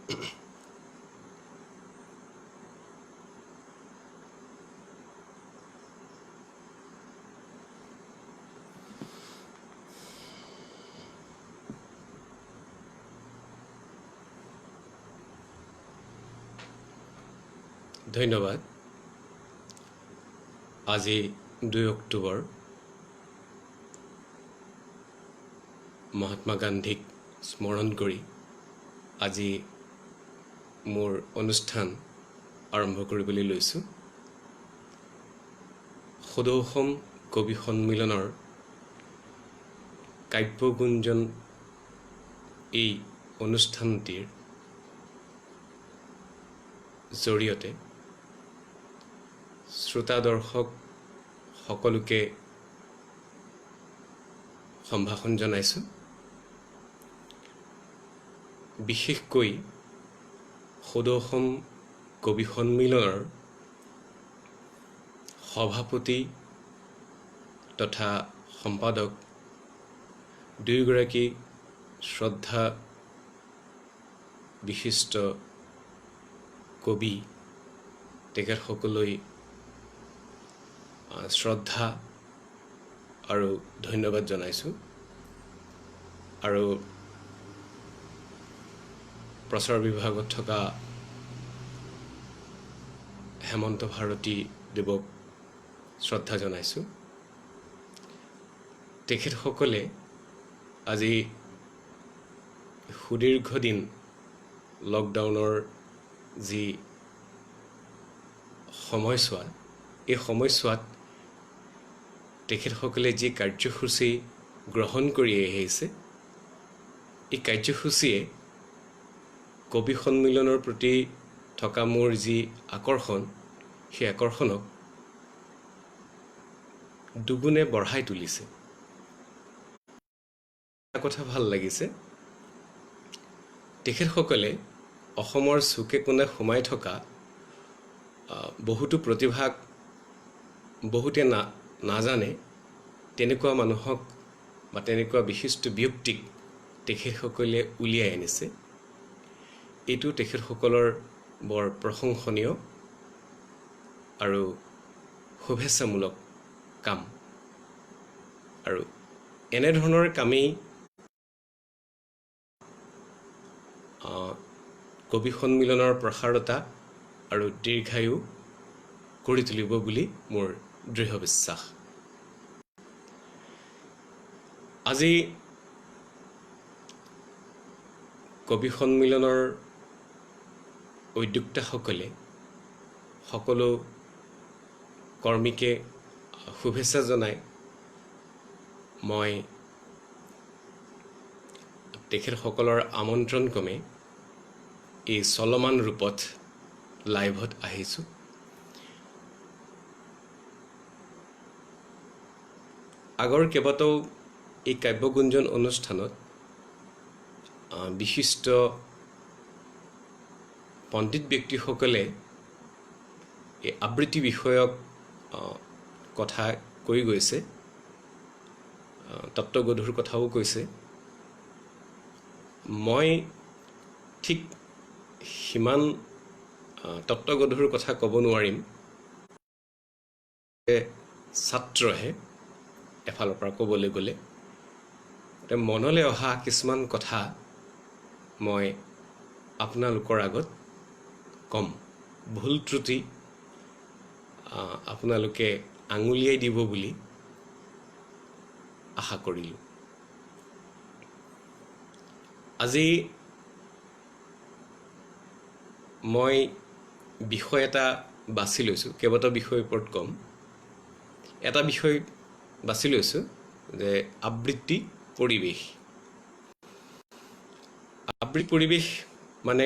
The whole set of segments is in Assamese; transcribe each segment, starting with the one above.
ধন্যবাদ। আজি 2 অক্টোবৰ মহাত্মা গান্ধীক স্মৰণ কৰি আজি মোৰ অনুষ্ঠান আৰম্ভ কৰিবলৈ লৈছোঁ। সদৌ অসম কবি সন্মিলনৰ কাব্যগুঞ্জন এই অনুষ্ঠানটিৰ জৰিয়তে শ্ৰোতা দৰ্শক সকলোকে সম্ভাষণ জনাইছোঁ। বিশেষকৈ সদৌ অসম কবি সন্মিলনৰ সভাপতি তথা সম্পাদক দুয়োগৰাকী শ্ৰদ্ধা বিশিষ্ট কবি তেখেতসকললৈ শ্ৰদ্ধা আৰু ধন্যবাদ জনাইছোঁ। আৰু প্ৰচাৰ বিভাগত থকা হেমন্ত ভাৰতী দেৱক শ্ৰদ্ধা জনাইছোঁ। তেখেতসকলে আজি সুদীৰ্ঘ দিন লকডাউনৰ যি সময়ছোৱা, এই সময়ছোৱাত তেখেতসকলে যি কাৰ্যসূচী গ্ৰহণ কৰি আহিছে, এই কাৰ্যসূচীয়ে কবি সন্মিলনৰ প্ৰতি থকা মোৰ যি আকৰ্ষণ, সেই আকৰ্ষণক দুগুণে বঢ়াই তুলিছে। এটা কথা ভাল লাগিছে, তেখেতসকলে অসমৰ চুকে কোণে সোমাই থকা বহুতো প্ৰতিভাক বহুতে নাজানে তেনেকুৱা মানুহক বা তেনেকুৱা বিশিষ্ট ব্যক্তিক তেখেতসকলে উলিয়াই আনিছে। এইটো তেখেতসকলৰ বৰ প্ৰশংসনীয় আৰু শুভেচ্ছামূলক কাম। আৰু এনেধৰণৰ কামেই কবি সন্মিলনৰ প্ৰসাৰতা আৰু দীৰ্ঘায়ু কৰি তুলিব বুলি মোৰ দৃঢ় বিশ্বাস। আজি কবি সন্মিলনৰ উদ্যোক্তাসকলে সকলো কৰ্মীকে শুভেচ্ছা জনাই মই তেখেতসকলৰ আমন্ত্ৰণ ক্ৰমে এই চলমান ৰূপত লাইভত আহিছোঁ। আগৰ কেইবাটাও এই কাব্যগুঞ্জন অনুষ্ঠানত বিশিষ্ট পণ্ডিত ব্যক্তিসকলে এই আবৃত্তি বিষয়ক কথা কৈ গৈছে, তত্ত্বগধুৰ কথাও কৈছে। মই ঠিক সিমান তত্ত্বগধুৰ কথা ক'ব নোৱাৰিম। ছাত্ৰহে এফালৰ পৰা ক'বলৈ গ'লে মনলৈ অহা কিছুমান কথা মই আপোনালোকৰ আগত ক'ম। ভুল ত্ৰুটি আপোনালোকে আঙুলিয়াই দিব বুলি আশা কৰিলোঁ। আজি মই বিষয় এটা বাছি লৈছোঁ, কেইবাটাও বিষয়ৰ ওপৰত ক'ম। এটা বিষয় বাছি লৈছোঁ যে আবৃত্তি পৰিৱেশ। আবৃত্তি পৰিৱেশ মানে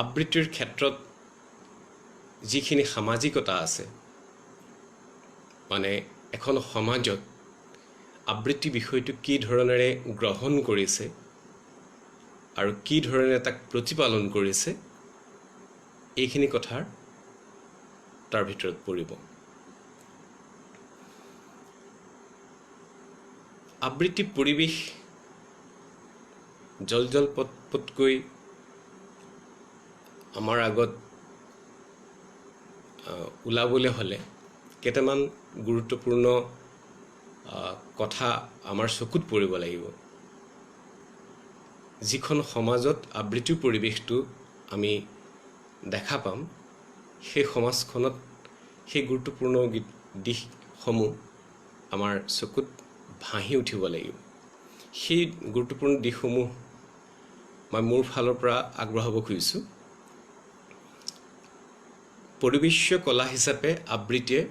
আবৃত্তিৰ ক্ষেত্ৰত যিখিনি সামাজিকতা আছে, মানে এখন সমাজত আবৃত্তি বিষয়টো কি ধৰণেৰে গ্ৰহণ কৰিছে আৰু কি ধৰণে তাক প্ৰতিপালন কৰিছে, এইখিনি কথাৰ তাৰ ভিতৰত পৰিব। আবৃত্তি পৰিৱেশ জল পটকৈ আমাৰ আগত ওলাবলৈ হ'লে কেইটামান গুৰুত্বপূৰ্ণ কথা আমাৰ চকুত পৰিব লাগিব। যিখন সমাজত আবৃত্তিৰ পৰিৱেশটো আমি দেখা পাম, সেই সমাজখনত সেই গুৰুত্বপূৰ্ণ দিশসমূহ আমাৰ চকুত ভাহি উঠিব লাগিব। সেই গুৰুত্বপূৰ্ণ দিশসমূহ মই মোৰ ফালৰ পৰা আগবঢ়াব খুজিছোঁ। পৰিৱেশ্য কলা হিচাপে আবৃত্তিয়ে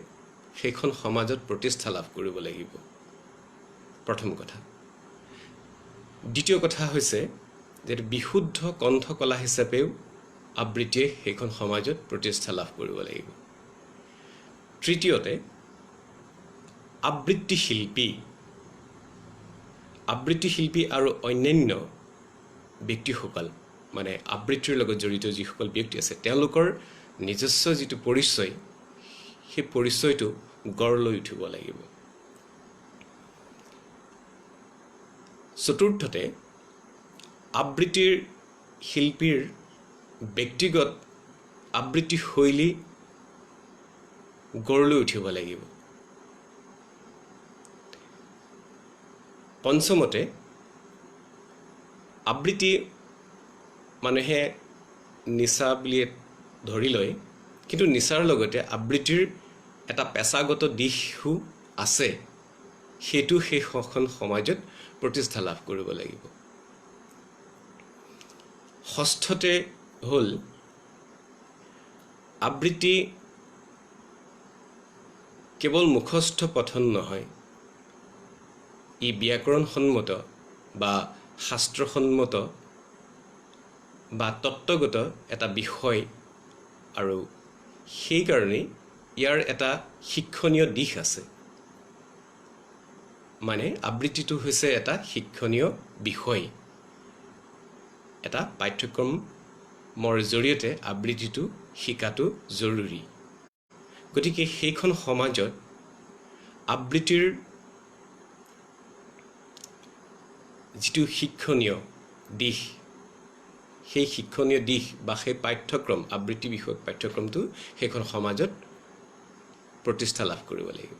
সেইখন সমাজত প্ৰতিষ্ঠা লাভ কৰিব লাগিব, প্ৰথম কথা। দ্বিতীয় কথা হৈছে যে বিশুদ্ধ কণ্ঠকলা হিচাপেও আবৃত্তিয়ে সেইখন সমাজত প্ৰতিষ্ঠা লাভ কৰিব লাগিব। তৃতীয়তে আবৃত্তি শিল্পী আৰু অন্যান্য ব্যক্তিসকল, মানে আবৃত্তিৰ লগত জড়িত যিসকল ব্যক্তি আছে, তেওঁলোকৰ নিজস্ব যিটো পৰিচয়, সেই পৰিচয়টো গঢ় লৈ উঠিব লাগিব। চতুৰ্থতে আবৃত্তিৰ শিল্পীৰ ব্যক্তিগত আবৃত্তি শৈলী গঢ় লৈ উঠিব লাগিব। পঞ্চমতে আবৃত্তি মানুহে নিচা বুলি ধৰি লয়, কিন্তু নিচাৰ লগতে আবৃত্তিৰ এটা পেছাগত দিশো আছে, সেইটো সেইখন সমাজত প্ৰতিষ্ঠা লাভ কৰিব লাগিব। ষষ্ঠতে হ'ল আবৃত্তি কেৱল মুখস্থ পঠন নহয়, ই ব্যাকৰণসন্মত বা শাস্ত্ৰসন্মত বা তত্ত্বগত এটা বিষয়, আৰু সেইকাৰণে ইয়াৰ এটা শিক্ষণীয় দিশ আছে। মানে আবৃত্তিটো হৈছে এটা শিক্ষণীয় বিষয়, এটা পাঠ্যক্ৰমৰ জৰিয়তে আবৃত্তিটো শিকাটো জৰুৰী। গতিকে সেইখন সমাজত আবৃত্তিৰ যিটো শিক্ষণীয় দিশ, সেই শিক্ষণীয় দিশ বা সেই পাঠ্যক্ৰম, আবৃত্তি বিষয়ক পাঠ্যক্ৰমটো সেইখন সমাজত প্ৰতিষ্ঠা লাভ কৰিব লাগিব।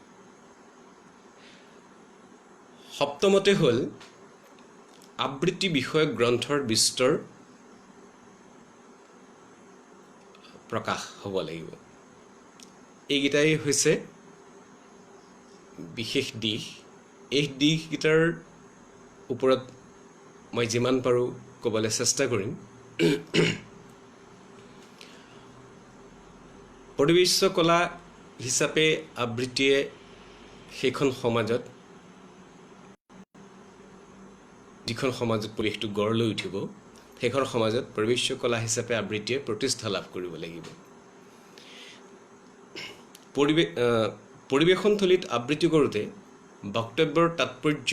সপ্তমতে হ'ল আবৃত্তি বিষয়ক গ্ৰন্থৰ বিস্তৰ প্ৰকাশ হ'ব লাগিব। এইকেইটাই হৈছে বিশেষ দিশ। এই দিশকেইটাৰ ওপৰত মই যিমান পাৰোঁ ক'বলৈ চেষ্টা কৰিম। পৰিৱেশ্য কলা হিচাপে আবৃত্তিয়ে সেইখন সমাজত, যিখন সমাজত পৰিৱেশটো গঢ় লৈ উঠিব, সেইখন সমাজত পৰিৱেশ্য কলা হিচাপে আবৃত্তিয়ে প্ৰতিষ্ঠা লাভ কৰিব লাগিব। পৰিৱেশনথলীত আবৃত্তি কৰোঁতে বক্তব্যৰ তাৎপৰ্য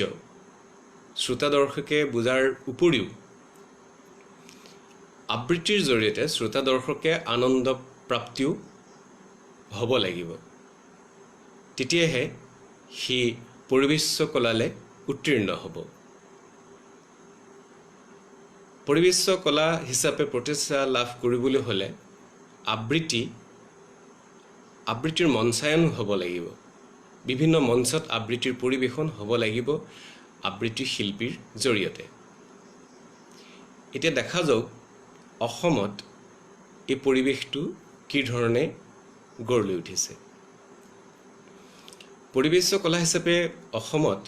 শ্ৰোতা দৰ্শকে বুজাৰ উপৰিও আবৃত্তিৰ জৰিয়তে শ্ৰোতা দৰ্শকে আনন্দ প্ৰাপ্তিও হ'ব লাগিব। তেতিয়াহে সি পৰিৱেশ্য কলালে উত্তীৰ্ণ হ'ব। পৰিৱেশ্য কলা হিচাপে প্ৰতিষ্ঠা লাভ কৰিবলৈ হ'লে আবৃত্তিৰ মঞ্চায়ন হ'ব লাগিব। বিভিন্ন মঞ্চত আবৃত্তিৰ পৰিৱেশন হ'ব লাগিব আবৃত্তি শিল্পীৰ জৰিয়তে। এতিয়া দেখা যাওক অসমত এই পৰিৱেশটো কি ধৰণে গঢ় লৈ উঠিছে। পৰিৱেশ্য কলা হিচাপে অসমত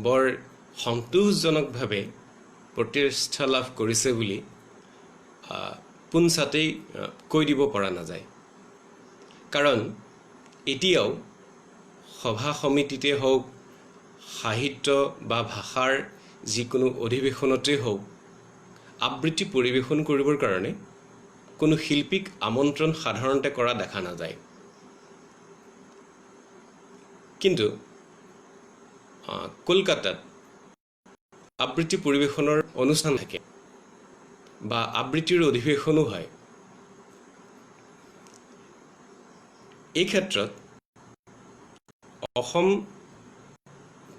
বৰ সন্তোষজনকভাৱে প্ৰতিষ্ঠা লাভ কৰিছে বুলি পোনচাতেই কৈ দিব পৰা নাযায়। কাৰণ এতিয়াও সভা সমিতিতে হওক, সাহিত্য বা ভাষাৰ যিকোনো অধিৱেশনতেই হওক, আবৃত্তি পৰিৱেশন কৰিবৰ কাৰণে কোনো শিল্পীক আমন্ত্ৰণ সাধাৰণতে কৰা দেখা নাযায়। কিন্তু কলকাতাত আবৃত্তি পৰিৱেশনৰ অনুষ্ঠান থাকে বা আবৃত্তিৰ অধিৱেশনো হয়। এই ক্ষেত্ৰত অসম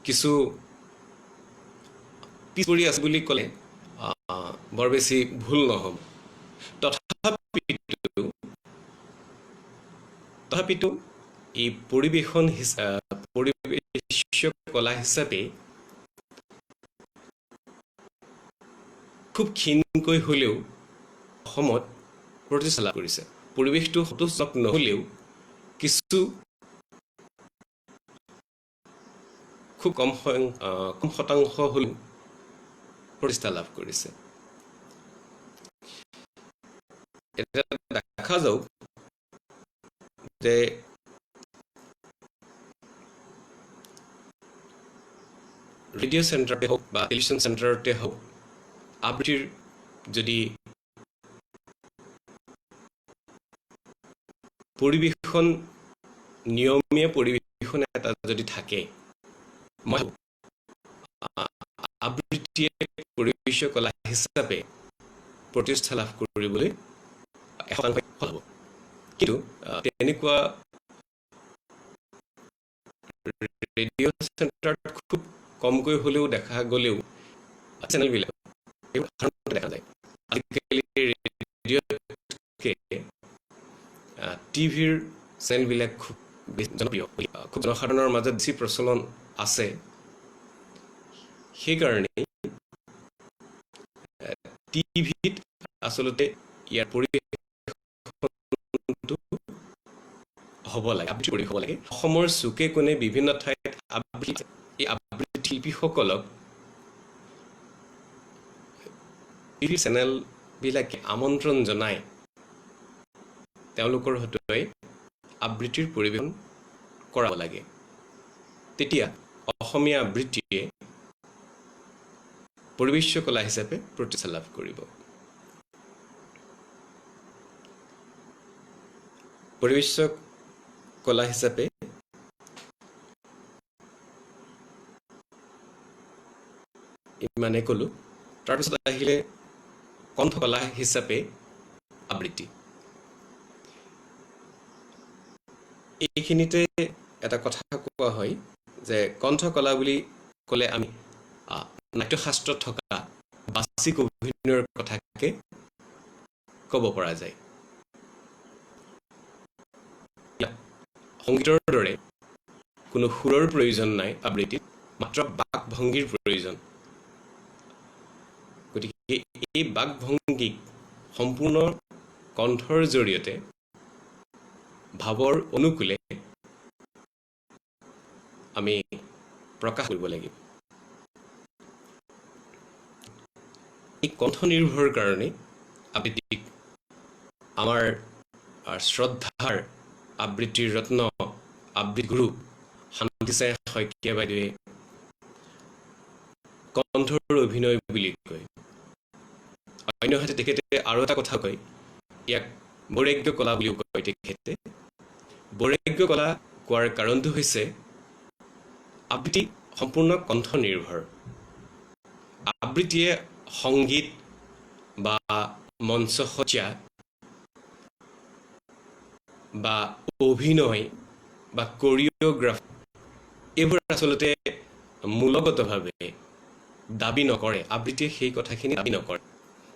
কিছু পিছ পৰি আছে বুলি ক'লে বৰ বেছি ভুল নহ'ব। তথাপিতো এই পৰিৱেশ কলা হিচাপে খুব ক্ষীণকৈ হ'লেও অসমত প্ৰতিষ্ঠা লাভ কৰিছে। পৰিৱেশটো সন্তোষজনক নহ'লেও কিছু খুব কম শতাংশ হ'লেও প্ৰতিষ্ঠা লাভ কৰিছে। এতিয়া দেখা যাওক যে ৰেডিঅ' চেণ্টাৰতে হওক বা টেলিভিশ্যন চেণ্টাৰতে হওক আবৃত্তিৰ যদি পৰিৱেশন নিয়মীয়া পৰিৱেশন এটা যদি থাকে, মই আবৃত্তিয়ে পৰিৱেশ কলা হিচাপে প্ৰতিষ্ঠা লাভ কৰিবলৈ সফল হ'ব। কিন্তু তেনেকুৱা ৰেডিঅ' চেণ্টাৰত খুব কমকৈ হ'লেও দেখা গ'লেও চেনেলবিলাক এইবোৰ সাধাৰণতে দেখা যায়। আজিকালি ৰেডিঅ'তকৈ টিভিৰ চেনেলবিলাক খুব জনপ্ৰিয়, খুব জনসাধাৰণৰ মাজত বেছি প্ৰচলন আছে। সেইকাৰণে টিভিত আচলতে ইয়াৰ পৰিৱেশনটো হ'ব লাগে, আবৃত্তি পৰিৱেশ হ'ব লাগে। অসমৰ চুকে কোণে বিভিন্ন ঠাইত এই আবৃত্তি শিল্পীসকলক টিভি চেনেলবিলাকে আমন্ত্ৰণ জনাই তেওঁলোকৰ হতুৱাই আবৃত্তিৰ পৰিৱেশন কৰাব লাগে। তেতিয়া অসমীয়া আবৃত্তিয়ে পৰিৱেশ কলা হিচাপে প্ৰতিষ্ঠা লাভ কৰিব। পৰিৱেশ কলা হিচাপে ইমানে ক'লো। তাৰপিছত আহিলে কণ্ঠকলা হিচাপে আবৃত্তি। এইখিনিতে এটা কথা কোৱা হয় যে কণ্ঠকলা বুলি ক'লে আমি নাট্যশাস্ত্ৰত থকা বাচিক অভিনয়ৰ কথাকে ক'ব পৰা যায়। সংগীতৰ দৰে কোনো সুৰৰ প্ৰয়োজন নাই আবৃত্তিত, মাত্ৰ বাক ভংগীৰ প্ৰয়োজন। গতিকে এই বাক ভংগীক সম্পূৰ্ণ কণ্ঠৰ জৰিয়তে ভাৱৰ অনুকূলে আমি প্ৰকাশ কৰিব লাগিব। এই কণ্ঠ নিৰ্ভৰ কাৰণে আবৃত্তিক আমাৰ শ্ৰদ্ধাৰ আবৃত্তিৰ ৰত্ন আবৃত্তি গুৰু শান্তিচাই শইকীয়া বাইদেৱে কণ্ঠৰ অভিনয় বুলি কয়। অন্যহাতে তেখেতে আৰু এটা কথা কয়, ইয়াক বৈৰাগ্য কলা বুলিও কয়। তেখেতে বৈৰাগ্য কলা কোৱাৰ কাৰণটো হৈছে আবৃত্তি সম্পূৰ্ণ কণ্ঠ নিৰ্ভৰ। আবৃত্তিয়ে সংগীত বা মঞ্চসজ্জা বা অভিনয় বা কোৰিঅ'গ্ৰাফি এইবোৰ আচলতে মূলগতভাৱে দাবী নকৰে। আবৃত্তিয়ে সেই কথাখিনি দাবী নকৰে।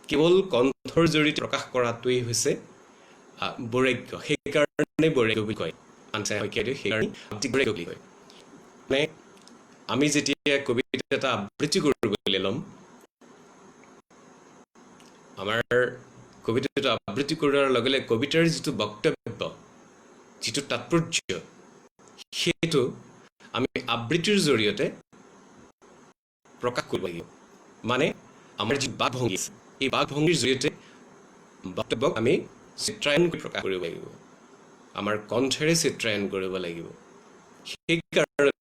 কেৱল কণ্ঠৰ জৰিয়তে প্ৰকাশ কৰাটোৱেই হৈছে বৈৰাগ্য। সেইকাৰণে বৈৰাগ্য বুলি কয় শান্তিচাই শইকীয়াই, সেইকাৰণে আবৃত্তি বৈৰাগ্য বুলি কয়। মানে আমি যেতিয়া কবিতা এটা আবৃত্তি কৰিবলৈ ল'ম, আমাৰ কবিতাটো আবৃত্তি কৰাৰ লগে লগে কবিতাৰ যিটো বক্তব্য, যিটো তাৎপৰ্য, সেইটো আমি আবৃত্তিৰ জৰিয়তে প্ৰকাশ কৰিব লাগিব। মানে আমাৰ যি বাক ভংগী আছে, এই বাক ভংগীৰ জৰিয়তে বক্তব্যক আমি চিত্ৰায়ন কৰি প্ৰকাশ কৰিব লাগিব, আমাৰ কণ্ঠেৰে চিত্ৰায়ন কৰিব লাগিব। সেইকাৰণে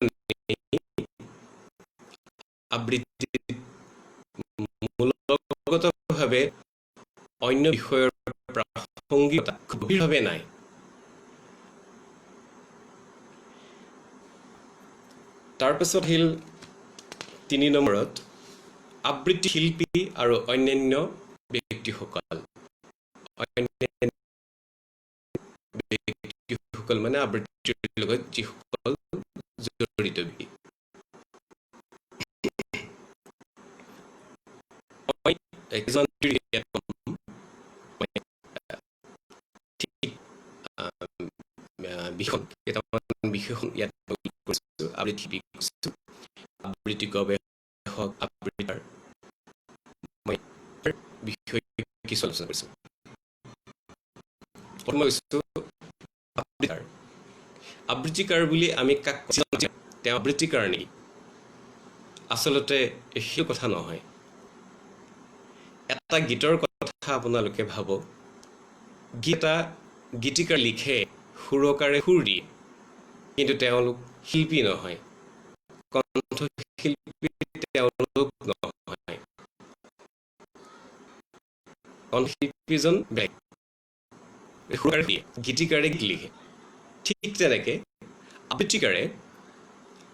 আবৃত্তিত মূলগতভাৱে অন্য বিষয়ৰ প্ৰাসংগিকতা গভীৰভাৱে নাই। তাৰপাছত আহিল ৩ নম্বৰত আবৃত্তি শিল্পী আৰু অন্যান্য ব্যক্তিসকল। মানে আবৃত্তিৰ লগত যিসকল জড়িত ব্যক্তি। এজন বিষয় কেইটামান বিষয় ইয়াত কৰিছোঁ আবৃত্তি কৰিছোঁ আবৃত্তি গৱেষক আবৃত্তিকাৰ মই বিষয় কিছু আলোচনা কৰিছোঁ প্ৰথমে কৈছোঁ আবৃত্তিকাৰ আবৃত্তিকাৰ বুলি আমি কাক তেওঁ আবৃত্তিকাৰ নেকি আচলতে সেই কথা নহয় এটা গীতৰ কথা আপোনালোকে ভাবক গীত এটা গীতিকাৰ লিখে সুৰকাৰে সুৰ দিয়ে কিন্তু তেওঁলোক শিল্পী নহয় কণ্ঠশিল্পী তেওঁলোক নহয় কণ্ঠশিল্পীজন বেলেগ সুৰকাৰে দিয়ে গীতিকাৰে গীত লিখে ঠিক তেনেকৈ আবৃত্তিকাৰে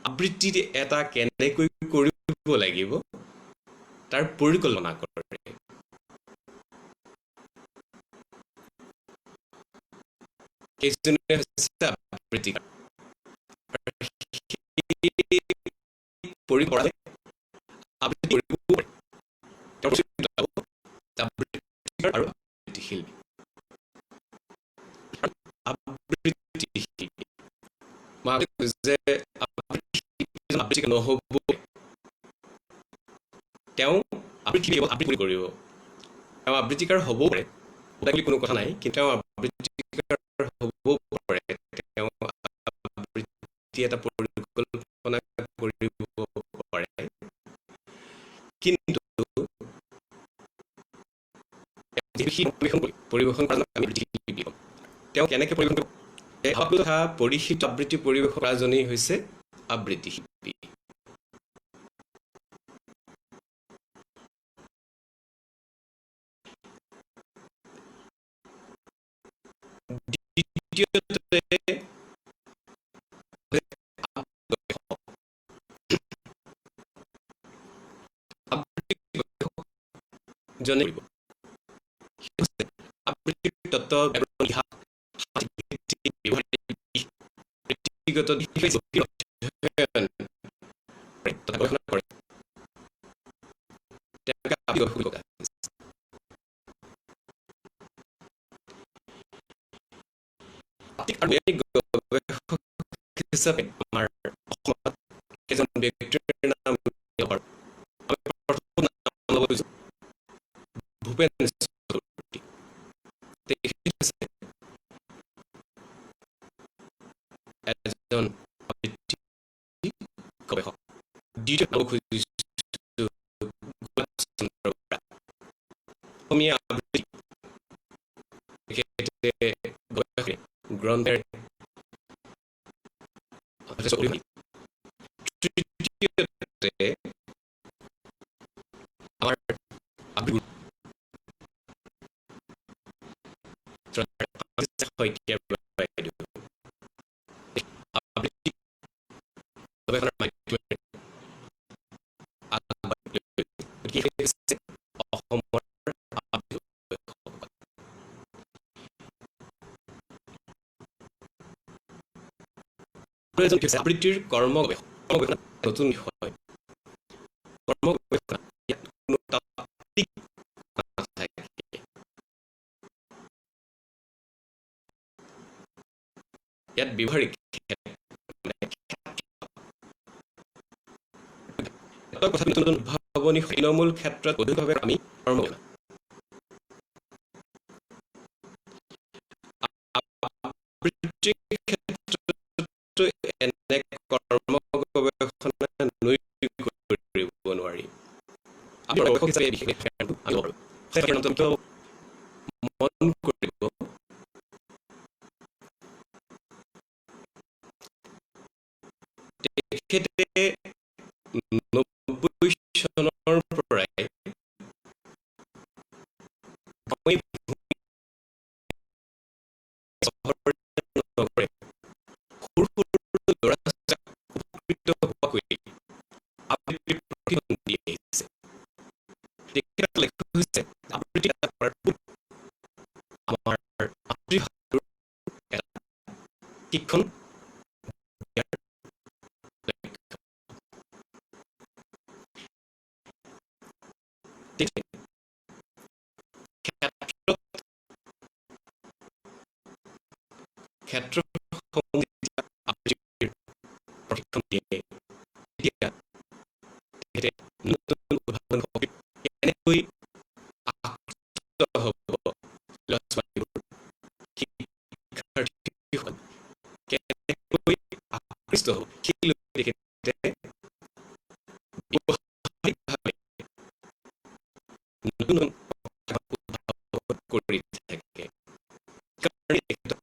আবৃত্তি এটা কেনেকৈ কৰিব লাগিব তাৰ পৰিকল্পনা কৰে সেইজনে হৈছে আবৃত্তিকাৰ আবৃত্তি কৰিব পাৰে আবৃত্তিকাৰ আৰু আবৃত্তি শিল্পী আবৃত্তি শিল্পী মই যে আবৃত্তি নহ'ব তেওঁ আবৃত্তি কৰিব তেওঁ আবৃত্তিকাৰ হ'বও পাৰে বুলি কোনো কথা নাই কিন্তু তেওঁ আবৃত্তিকাৰ হ'বও পাৰে তেওঁ আবৃত্তি এটা পৰিকল্পনা কৰিব পাৰে কিন্তু পৰিৱেশন কৰা আমি তেওঁ কেনেকৈ পৰিৱেশন কৰিব তথা পৰিশিষ্ট আবৃত্তি পৰিৱেশন কৰাজনেই হৈছে আবৃত্তি শিল্পী জনে আবৃত্তিৰ তত্ত্ব ব্যক্তিগত হিচাপে আমাৰ অসমত এজন ব্যক্তিৰ নাম ভূপেন চক্ৰৱৰ্তী এজন আবৃত্তি গৱেষক দ্বিতীয় নাম খুজিছোঁ অসমীয়া আবৃত্তি গ্ৰন্থেৰে তৃতীয়তে আমাৰ আবৃত্তিৰ কৰ্ম গৱেষণা নতুন বিষয় কৰ্ম গৱেষণা ইয়াত কোনো তাত্ত্বিক নাথাকে ইয়াত ব্যৱহাৰিক নতুন উদ্ভাৱনী তৃণমূল ক্ষেত্ৰত অধিকভাৱে আমি কৰ্ম এনে কৰ্ম গৱেষণা নৈ কৰিব নোৱাৰি মন কৰিব তেখেতে 90 চনৰ পৰাই শিক্ষণ আবৃত্তিৰ প্ৰশিক্ষণ দিয়ে তেতিয়া তেখেতে নতুন উদ্ভাৱন কেনেকৈ আকৃষ্ট হ'ব ল'ৰা-ছোৱালীবোৰ শিক্ষাৰ্থীসকল কেনেকৈ আকৃষ্ট হ'ব সেই লৈ তেখেতে ব্যৱহাৰিকভাৱে নতুন উদ্ভাৱন কৰি থাকে কাৰণে তেখেতক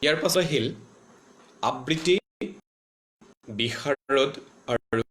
ইয়াৰ পাছত আহিল আবৃত্তি, বিশাৰদ আৰু